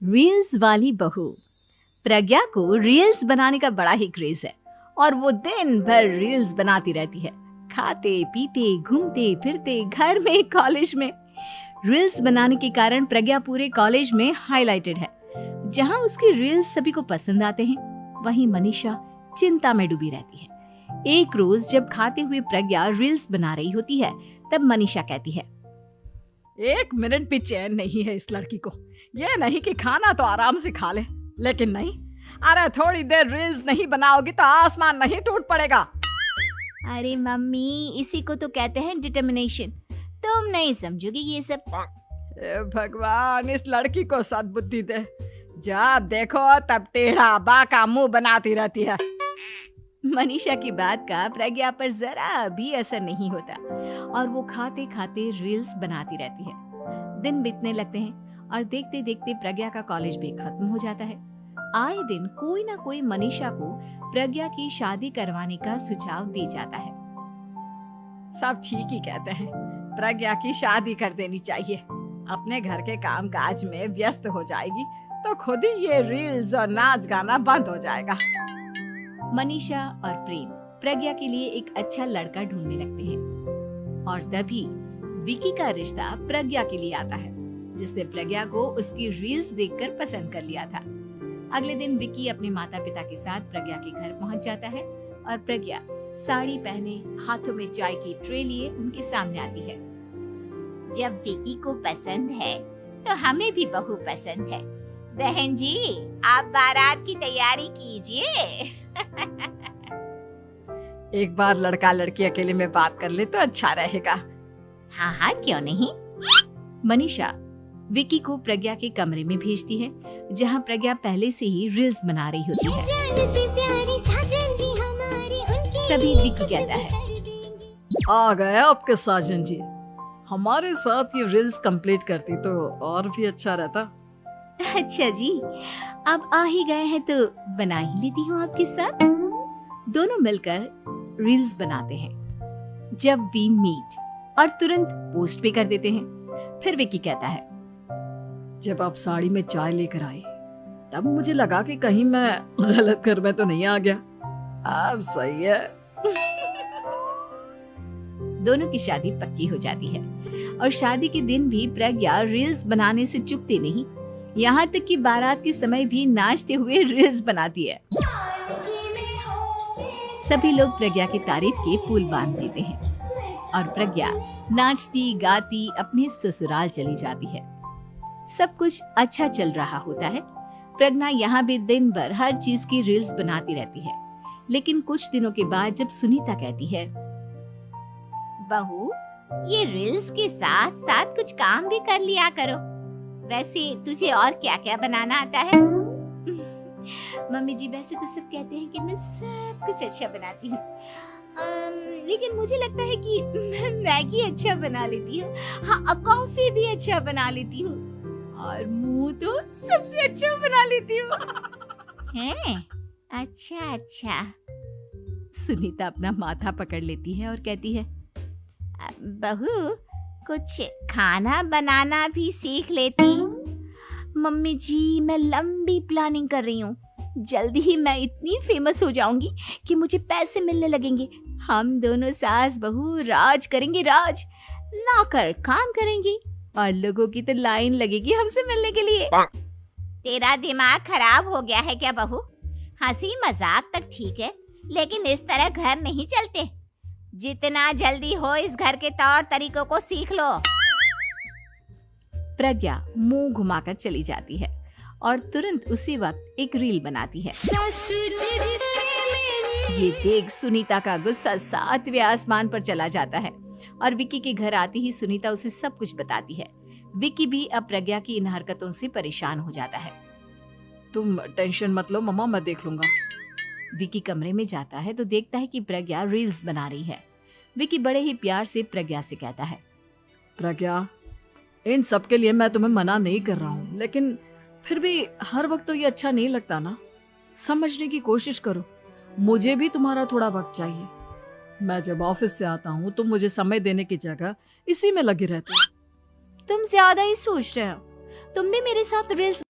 Reels वाली बहू। प्रज्ञा को रील्स बनाने का बड़ा ही क्रेज है और वो दिन भर रील्स बनाती रहती है। खाते पीते घूमते फिरते घर में कॉलेज में रील्स बनाने के कारण प्रज्ञा पूरे कॉलेज में हाईलाइटेड है। जहां उसकी रील्स सभी को पसंद आते हैं, वहीं मनीषा चिंता में डूबी रहती है। एक रोज जब खाते हुए प्रज्ञा रील्स बना रही होती है, तब मनीषा कहती है, एक मिनट भी चैन नहीं है इस लड़की को। ये नहीं कि खाना तो आराम से खा ले, लेकिन नहीं, अरे थोड़ी देर रील्स नहीं बनाओगी तो आसमान नहीं टूट पड़ेगा। अरे मम्मी, इसी को तो कहते हैं डिटर्मिनेशन। तुम नहीं समझोगी ये सब। हे भगवान, इस लड़की को सद्बुद्धि दे। जब देखो तब टेढ़ा बाका मुंह बनाती रहती है। मनीषा की बात का प्रज्ञा पर जरा भी असर नहीं होता और वो खाते खाते रील्स बनाती रहती है। दिन बीतने लगते हैं और देखते देखते प्रज्ञा का कॉलेज भी खत्म हो जाता है। आए दिन कोई ना कोई मनीषा को प्रज्ञा की शादी करवाने का सुझाव दे जाता है। सब ठीक ही कहते हैं, प्रज्ञा की शादी कर देनी चाहिए। अपने घर के काम काज में व्यस्त हो जाएगी तो खुद ही ये रील्स और नाच गाना बंद हो जाएगा। मनीषा और प्रेम प्रज्ञा के लिए एक अच्छा लड़का ढूंढने लगते हैं और तभी विकी का रिश्ता प्रज्ञा के लिए आता है, जिसने प्रज्ञा को उसकी रील्स देखकर पसंद कर लिया था। अगले दिन विकी अपने माता पिता के साथ प्रज्ञा के घर पहुंच जाता है और प्रज्ञा साड़ी पहने हाथों में चाय की ट्रे लिए उनके सामने आती है। जब विकी को पसंद है तो हमें भी बहू पसंद है। बहन जी, आप बारात की तैयारी कीजिए। एक बार लड़का लड़की अकेले में बात कर ले तो अच्छा रहेगा। हाँ हाँ, क्यों नहीं। मनीषा विकी को प्रज्ञा के कमरे में भेजती है, जहां प्रज्ञा पहले से ही रील्स बना रही होती है। तभी विकी कहता है, आ गए आपके साजन जी। हमारे साथ ये रील्स कंप्लीट करती तो और भी अच्छा रहता। अच्छा जी, अब आ ही गए हैं तो बना ही लेती हूँ आपके साथ। दोनों मिलकर रील्स बनाते हैं। जब वी मीट और तुरंत पोस्ट भी कर देते हैं। फिर विकी कहता है, जब आप साड़ी में चाय लेकर आई तब मुझे लगा कि कहीं मैं गलत घर में तो नहीं आ गया। अब सही है। दोनों की शादी पक्की हो जाती है और शादी के दिन भी प्रज्ञा रील्स बनाने से चूकती नहीं। यहाँ तक कि बारात के समय भी नाचते हुए रील्स बनाती है। सभी लोग प्रज्ञा की तारीफ के पुल बांध देते हैं और प्रज्ञा नाचती गाती अपने ससुराल चली जाती है। सब कुछ अच्छा चल रहा होता है। प्रज्ञा यहाँ भी दिन भर हर चीज की रील्स बनाती रहती है। लेकिन कुछ दिनों के बाद जब सुनीता कहती है, बहू, ये रील्स के साथ साथ कुछ काम भी कर लिया करो। वैसे तुझे और क्या क्या बनाना आता है? मम्मी जी, वैसे तो सब कहते हैं कि मैं सब कुछ अच्छा बनाती हूँ, लेकिन मुझे लगता है कि मैं मैगी अच्छा बना लेती हूँ। हाँ, कॉफी भी अच्छा बना लेती हूँ और मुंह तो सबसे अच्छा बना लेती हूँ। हैं? अच्छा अच्छा। सुनीता अपना माथा पकड़ लेती है और कहती है, बहू, कुछ खाना बनाना भी सीख लेती। मम्मी जी, मैं लंबी प्लानिंग कर रही हूँ। जल्दी ही मैं इतनी फेमस हो जाऊंगी कि मुझे पैसे मिलने लगेंगे। हम दोनों सास बहू राज करेंगे, राज। नौकर काम करेंगी और लोगों की तो लाइन लगेगी हमसे मिलने के लिए। तेरा दिमाग खराब हो गया है क्या बहू? हंसी मजाक तक ठीक है, लेकिन इस तरह घर नहीं चलते। जितना जल्दी हो इस घर के तौर तरीकों को सीख लो। प्रज्ञा मुंह घुमाकर चली जाती है और तुरंत उसी वक्त एक रील बनाती है। ये देख सुनीता का गुस्सा 7वें आसमान पर चला जाता है और विकी के घर आती ही सुनीता उसे सब कुछ बताती है। विकी भी अब प्रज्ञा की इन हरकतों से परेशान हो जाता है। तुम टेंशन मत लो मम्मा, मैं देख लूंगा। विकी कमरे में जाता है तो देखता है कि प्रज्ञा रील्स बना रही है। विकी बड़े ही प्यार से प्रज्ञा से कहता है, प्रज्ञा, इन सब के लिए मैं तुम्हें मना नहीं कर रहा हूँ, लेकिन फिर भी हर वक्त तो ये अच्छा नहीं लगता ना। समझने की कोशिश करो, मुझे भी तुम्हारा थोड़ा वक्त चाहिए। मैं जब ऑफिस से आता हूँ तो मुझे समय देने की जगह इसी में लगे रहते हो। तुम ज्यादा ही सोच रहे हो। तुम भी मेरे साथ रील्स